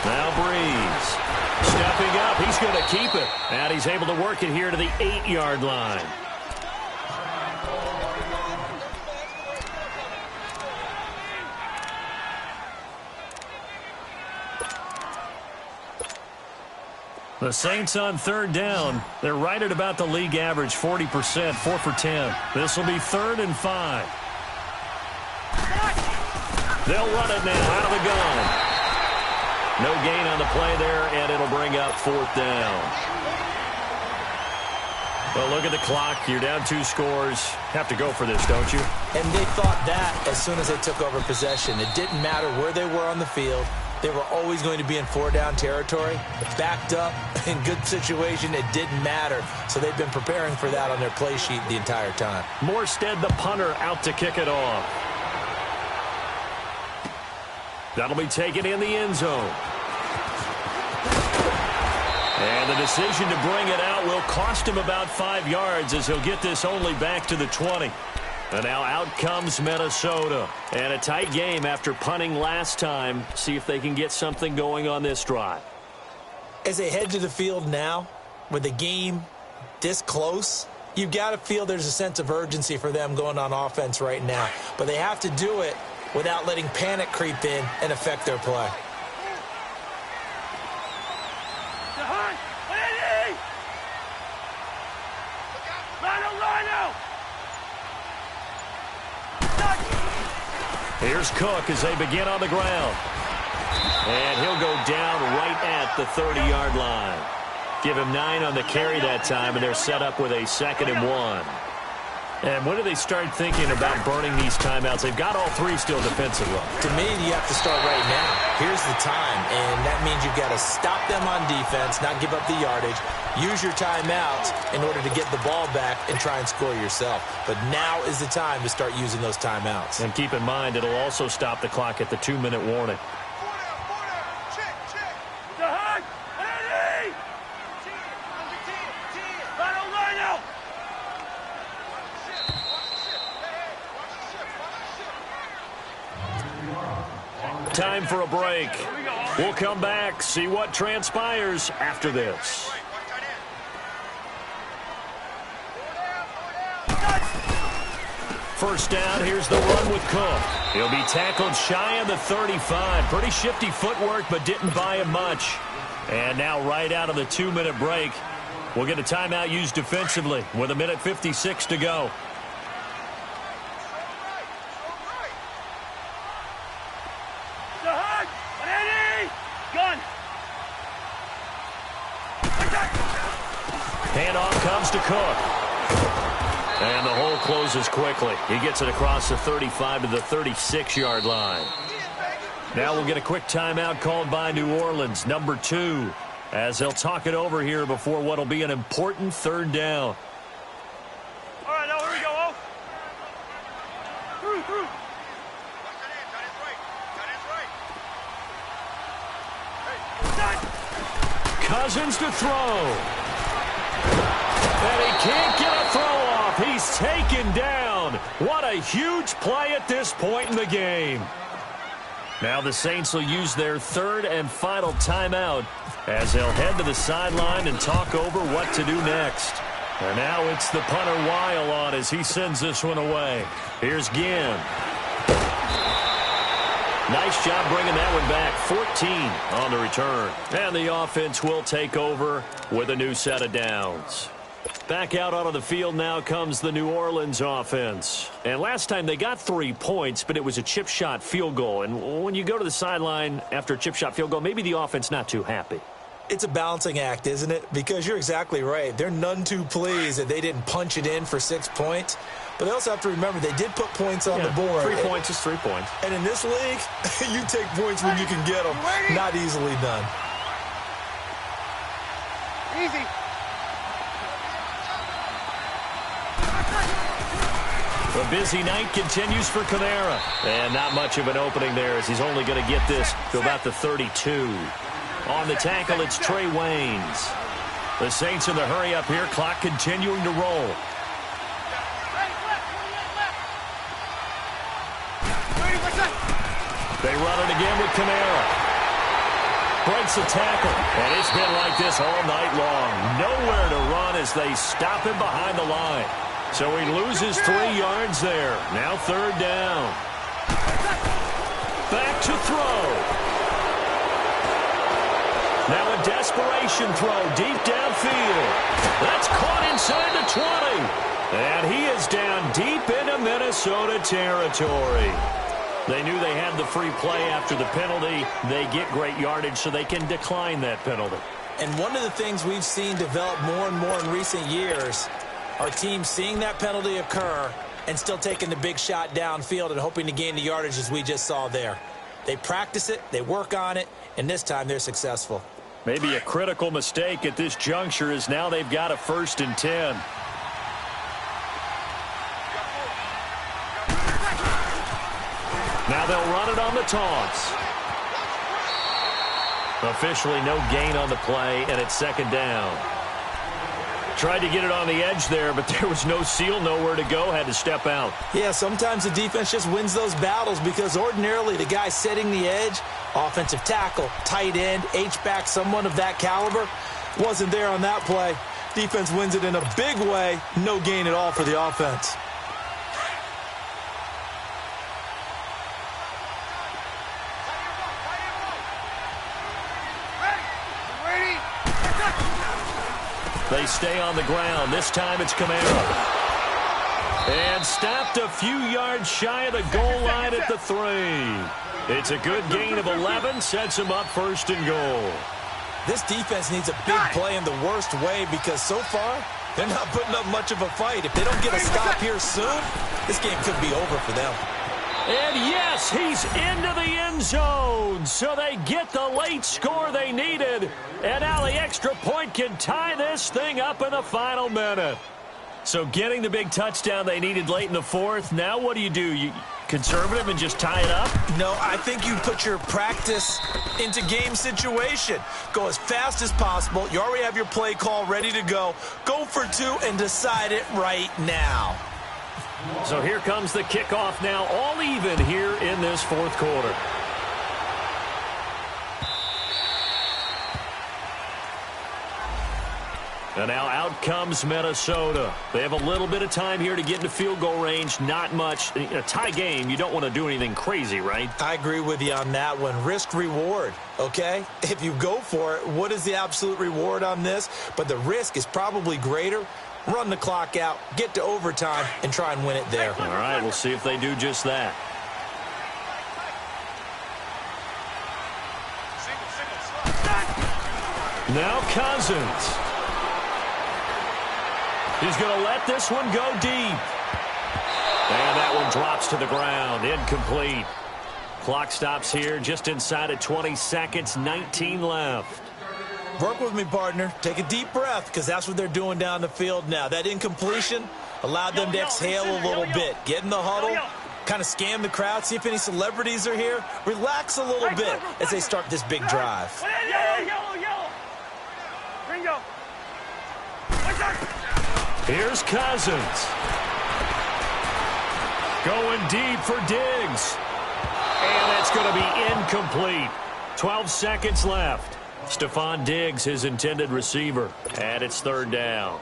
Now Breeze. Stepping up. He's going to keep it. And he's able to work it here to the 8-yard line. The Saints on 3rd down. They're right at about the league average, 40%, 4 for 10. This will be 3rd and 5. They'll run it now out of the gun. No gain on the play there, and it'll bring up 4th down. Well, look at the clock. You're down 2 scores. Have to go for this, don't you? And they thought that as soon as they took over possession. It didn't matter where they were on the field. They were always going to be in 4-down territory. Backed up, in good situation, it didn't matter. So they've been preparing for that on their play sheet the entire time. Morstead, the punter, out to kick it off. That'll be taken in the end zone. And the decision to bring it out will cost him about 5 yards as he'll get this only back to the 20. And now out comes Minnesota. And a tight game after punting last time. See if they can get something going on this drive. As they head to the field now, with the game this close, you've got to feel there's a sense of urgency for them going on offense right now. But they have to do it without letting panic creep in and affect their play. Here's Cook as they begin on the ground. And he'll go down right at the 30-yard line. Give him 9 on the carry that time, and they're set up with a 2nd and 1. And when do they start thinking about burning these timeouts? They've got all 3 still defensively. To me, you have to start right now. Here's the time, and that means you've got to stop them on defense, not give up the yardage, use your timeouts in order to get the ball back and try and score yourself. But now is the time to start using those timeouts. And keep in mind, it'll also stop the clock at the 2-minute warning. Time for a break. We'll come back, see what transpires after this. First down, here's the run with Cook. He'll be tackled shy of the 35. Pretty shifty footwork, but didn't buy him much. And now right out of the 2-minute break, we'll get a timeout used defensively with 1:56 to go. Handoff comes to Cook. And the hole closes quickly. He gets it across the 35 to the 36-yard line. Now we'll get a quick timeout called by New Orleans, number 2. as they'll talk it over here before what will be an important third down. All right, now here we go, oh. Through. Cousins to throw. And he can't get a throw off. He's taken down. What a huge play at this point in the game. Now the Saints will use their third and final timeout as they'll head to the sideline and talk over what to do next. And now it's the punter Weil on as he sends this one away. Here's Ginn. Nice job bringing that one back. 14 on the return. And the offense will take over with a new set of downs. Back out onto the field now comes the New Orleans offense. And last time they got 3 points, but it was a chip shot field goal. And when you go to the sideline after a chip shot field goal, maybe the offense not too happy. It's a balancing act, isn't it? Because you're exactly right. They're none too pleased that they didn't punch it in for 6 points. But they also have to remember they did put points on the board. 3 points is 3 points. And in this league, you take points when you can get them. Not easily done. Easy. The busy night continues for Kamara. And not much of an opening there as he's only going to get this to about the 32. On the tackle, it's Trey Waynes. The Saints in the hurry up here. Clock continuing to roll. They run it again with Kamara. Breaks a tackle. And it's been like this all night long. Nowhere to run as they stop him behind the line. So he loses 3 yards there. Now third down. Back to throw. Now a desperation throw deep downfield. That's caught inside the 20. And he is down deep into Minnesota territory. They knew they had the free play after the penalty. They get great yardage so they can decline that penalty. And one of the things we've seen develop more and more in recent years are teams seeing that penalty occur and still taking the big shot downfield and hoping to gain the yardage as we just saw there. They practice it, they work on it, and this time they're successful. Maybe a critical mistake at this juncture is now they've got a 1st and 10. Now they'll run it on the taunts. Officially no gain on the play, and it's 2nd down. Tried to get it on the edge there, but there was no seal, nowhere to go, had to step out. Yeah, sometimes the defense just wins those battles because ordinarily the guy setting the edge, offensive tackle, tight end, H-back, someone of that caliber, wasn't there on that play. Defense wins it in a big way, no gain at all for the offense. They stay on the ground. This time it's Kamara. And stopped a few yards shy of the goal line at the 3. It's a good gain of 11. Sets him up 1st and goal. This defense needs a big play in the worst way because so far they're not putting up much of a fight. If they don't get a stop here soon, this game could be over for them. And yes, he's into the end zone. So they get the late score they needed. And now the extra point can tie this thing up in the final minute. So getting the big touchdown they needed late in the 4th. Now what do? You conservative and just tie it up? No, I think you put your practice into game situation. Go as fast as possible. You already have your play call ready to go. Go for 2 and decide it right now. So here comes the kickoff now, all even here in this 4th quarter. And now out comes Minnesota. They have a little bit of time here to get into field goal range. Not much. In a tie game, you don't want to do anything crazy, right? I agree with you on that one. Risk-reward, okay? If you go for it, what is the absolute reward on this? But the risk is probably greater. Run the clock out, get to overtime, and try and win it there. All right, we'll see if they do just that. Now Cousins. He's going to let this one go deep. And that one drops to the ground. Incomplete. Clock stops here just inside of 20 seconds. 19 left. Work with me, partner. Take a deep breath, because that's what they're doing down the field now. That incompletion allowed them to exhale a little bit. Get in the huddle, kind of scan the crowd, see if any celebrities are here. Relax a little bit as they start this big drive. Yellow. Bingo. Here's Cousins. Going deep for Diggs. And that's going to be incomplete. 12 seconds left. Stephon Diggs, his intended receiver. And it's third down.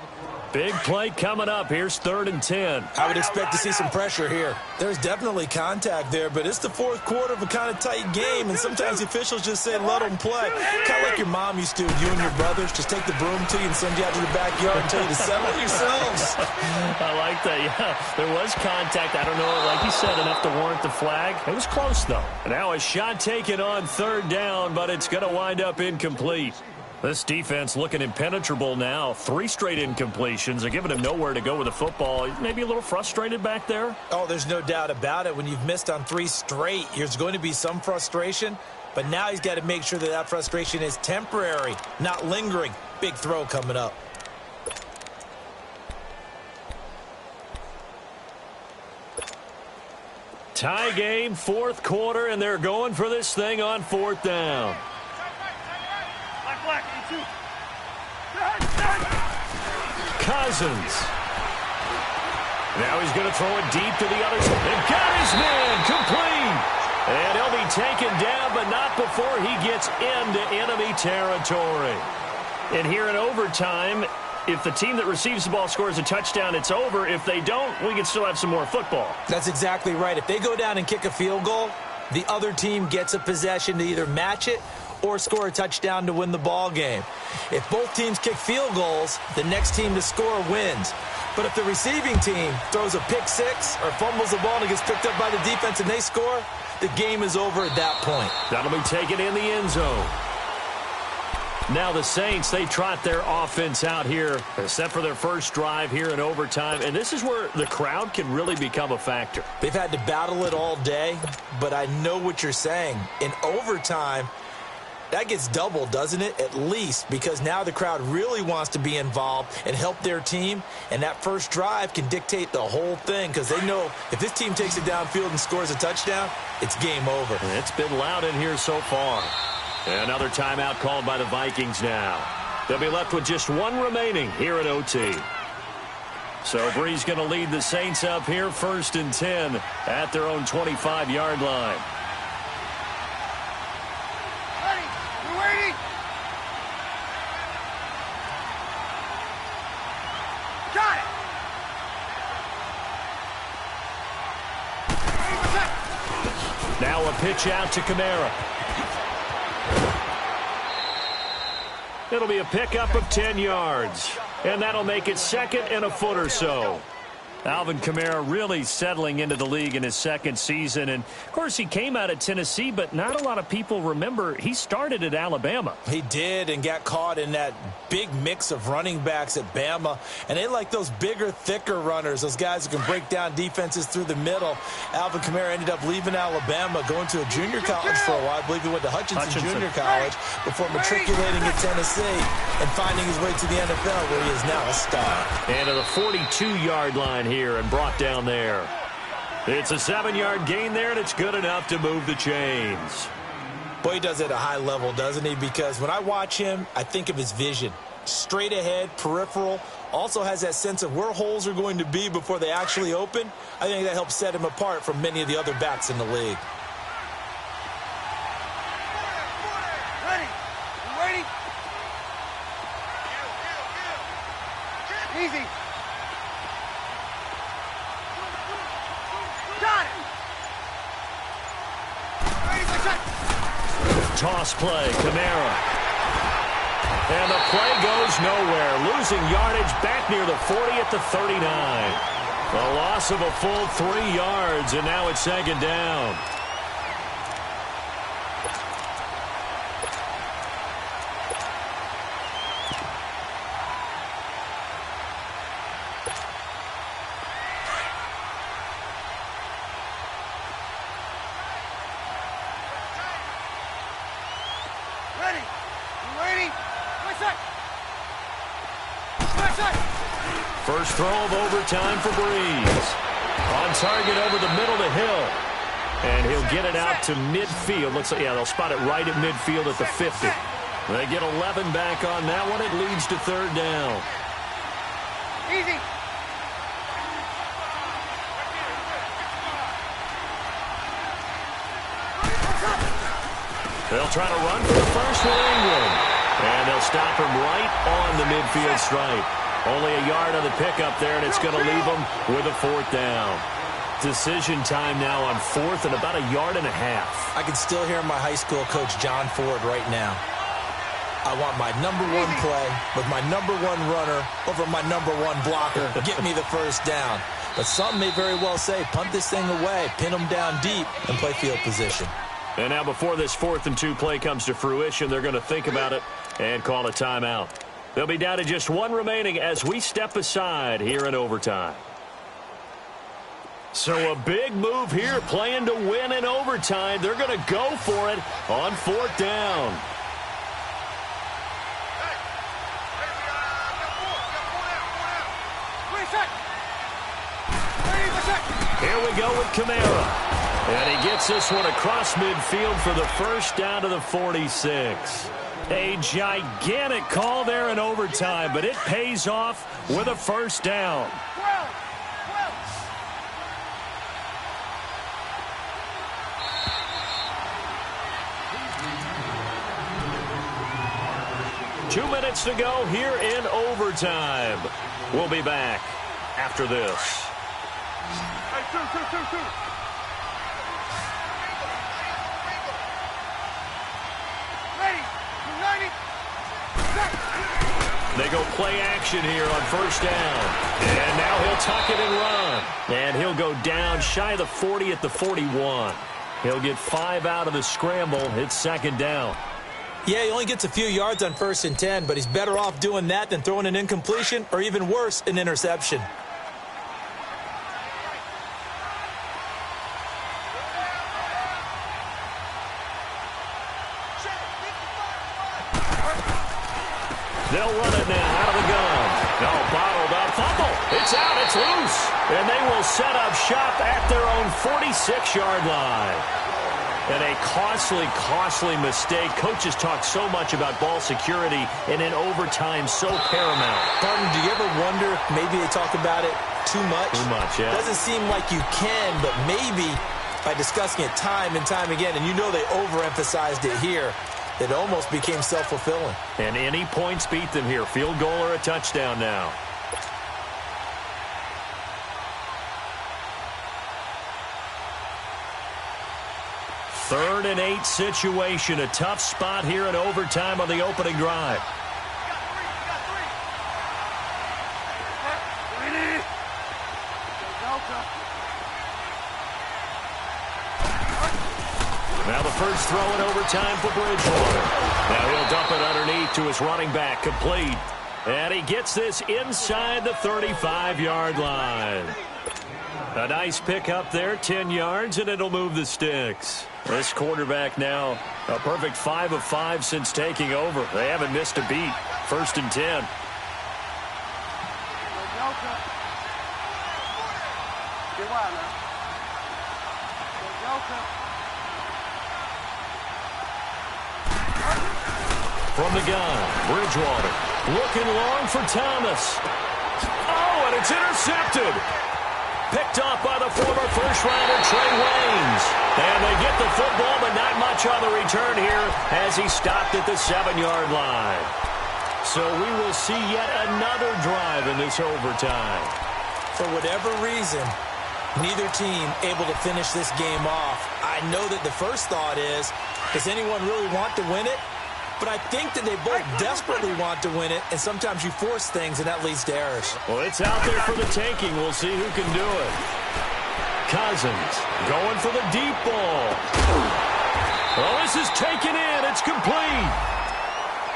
Big play coming up. Here's 3rd and 10. I would expect to see some pressure here. There's definitely contact there, but it's the fourth quarter of a kind of tight game, and sometimes the officials just say, let them play. Kind of like your mom used to, you and your brothers, just take the broom to you and send you out to the backyard and tell you to settle yourselves. I like that, yeah. There was contact. I don't know, like you said, enough to warrant the flag. It was close, though. Now a shot taken on 3rd down, but it's going to wind up incomplete. This defense looking impenetrable now. 3 straight incompletions. They're giving him nowhere to go with the football. Maybe a little frustrated back there? Oh, there's no doubt about it. When you've missed on 3 straight, there's going to be some frustration. But now he's got to make sure that frustration is temporary, not lingering. Big throw coming up. Tie game, 4th quarter, and they're going for this thing on 4th down. Cousins. Now he's going to throw it deep to the other side. And got his man complete. And he'll be taken down, but not before he gets into enemy territory. And here in overtime, if the team that receives the ball scores a touchdown, it's over. If they don't, we can still have some more football. That's exactly right. If they go down and kick a field goal, the other team gets a possession to either match it or score a touchdown to win the ball game. If both teams kick field goals, the next team to score wins. But if the receiving team throws a pick six or fumbles the ball and it gets picked up by the defense and they score, the game is over at that point. That'll be taken in the end zone. Now the Saints, they trot their offense out here, set for their first drive here in overtime. And this is where the crowd can really become a factor. They've had to battle it all day, but I know what you're saying. In overtime, that gets doubled, doesn't it? At least, because now the crowd really wants to be involved and help their team, and that first drive can dictate the whole thing because they know if this team takes it downfield and scores a touchdown, it's game over. It's been loud in here so far. Another timeout called by the Vikings now. They'll be left with just 1 remaining here at OT. So Bree's going to lead the Saints up here 1st and 10 at their own 25-yard line. Now a pitch out to Kamara. It'll be a pickup of 10 yards. And that'll make it 2nd and a foot or so. Alvin Kamara really settling into the league in his 2nd season. And, of course, he came out of Tennessee, but not a lot of people remember he started at Alabama. He did and got caught in that big mix of running backs at Bama. And they like those bigger, thicker runners, those guys who can break down defenses through the middle. Alvin Kamara ended up leaving Alabama, going to a junior college for a while. I believe he went to Hutchinson Junior College before matriculating at Tennessee and finding his way to the NFL, where he is now a star. And to the 42-yard line here and brought down there. It's a 7-yard gain there, and it's good enough to move the chains. Boy, he does it at a high level, doesn't he? Because when I watch him, I think of his vision. Straight ahead, peripheral, also has that sense of where holes are going to be before they actually open. I think that helps set him apart from many of the other backs in the league. Ready? You ready? Easy. Got it. Ready for shot. Toss play, Kamara. And the play goes nowhere. Losing yardage back near the 40 at the 39. A loss of a full 3 yards, and now it's 2nd down. First throw of overtime for Breeze. On target over the middle to Hill. And he'll get it out to midfield. Looks like, yeah, they'll spot it right at midfield at the 50. They get 11 back on that one. It leads to third down. Easy. They'll try to run for the first with Ingram. And they'll stop him right on the midfield stripe. Only a yard on the pickup there, and it's going to leave them with a fourth down. Decision time now on fourth and about a yard and a half. I can still hear my high school coach, John Ford, right now. I want my number one play with my number one runner over my number one blocker. Get me the first down. But some may very well say, punt this thing away, pin them down deep, and play field position. And now before this 4th and 2 play comes to fruition, they're going to think about it and call a timeout. They'll be down to just one remaining as we step aside here in overtime. So a big move here, playing to win in overtime. They're going to go for it on fourth down. Here we go with Kamara. And he gets this one across midfield for the first down to the 46. A gigantic call there in overtime, but it pays off with a first down. 2 minutes to go here in overtime. We'll be back after this. Hey, two. Ready. 90. They go play action here on first down. And now he'll tuck it and run. And he'll go down shy of the 40 at the 41. He'll get 5 out of the scramble. It's second down. Yeah, he only gets a few yards on 1st and 10, but he's better off doing that than throwing an incompletion or even worse, an interception. They'll run it now out of the gun. No, bottled up. Fumble. It's out. It's loose. And they will set up shop at their own 46-yard line. And a costly mistake. Coaches talk so much about ball security, and in overtime, so paramount. Pardon, do you ever wonder if maybe they talk about it too much? Too much, yeah. Doesn't seem like you can, but maybe by discussing it time and time again, and you know they overemphasized it here, it almost became self-fulfilling. And any points beat them here. Field goal or a touchdown now. Third and 8 situation. A tough spot here in overtime on the opening drive. Now the first throw in overtime for Bridgewater. Now he'll dump it underneath to his running back, complete. And he gets this inside the 35-yard line. A nice pick up there, 10 yards, and it'll move the sticks. This quarterback now a perfect 5 of 5 since taking over. They haven't missed a beat. 1st and 10. From the gun, Bridgewater looking long for Thomas. Oh, and it's intercepted. Picked off by the former first-rounder Trey Waynes. And they get the football, but not much on the return here as he stopped at the 7-yard line. So we will see yet another drive in this overtime. For whatever reason, neither team able to finish this game off. I know that the first thought is, does anyone really want to win it? But I think that they both desperately want to win it, and sometimes you force things, and that leads to errors. Well, it's out there for the taking. We'll see who can do it. Cousins going for the deep ball. Well, this is taken in. It's complete.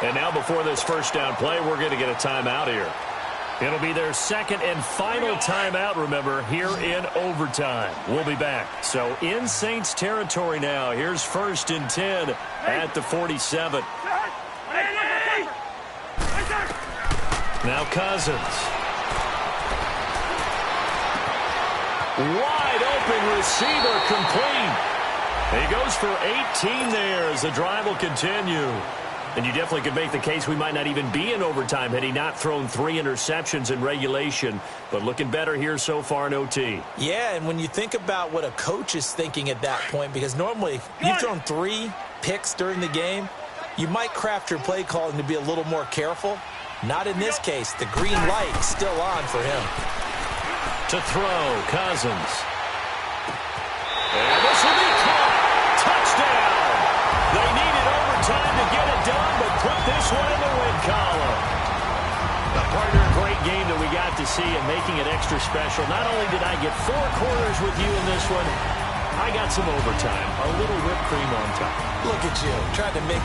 And now before this first down play, we're going to get a timeout here. It'll be their second and final timeout, remember, here in overtime. We'll be back. So in Saints territory now. Here's 1st and 10 at the 47. Now Cousins. Wide open receiver, complete. He goes for 18 there as the drive will continue. And you definitely could make the case we might not even be in overtime had he not thrown 3 interceptions in regulation. But looking better here so far in OT. Yeah, and when you think about what a coach is thinking at that point, because normally you've thrown 3 picks during the game, you might craft your play calling to be a little more careful. Not in this case. The green light still on for him. To throw, Cousins. And this will be caught. Touchdown. They needed overtime to get it done, but put this one in the win column. A partner, a great game that we got to see and making it extra special. Not only did I get 4 quarters with you in this one, I got some overtime. A little whipped cream on top. Look at you, trying to make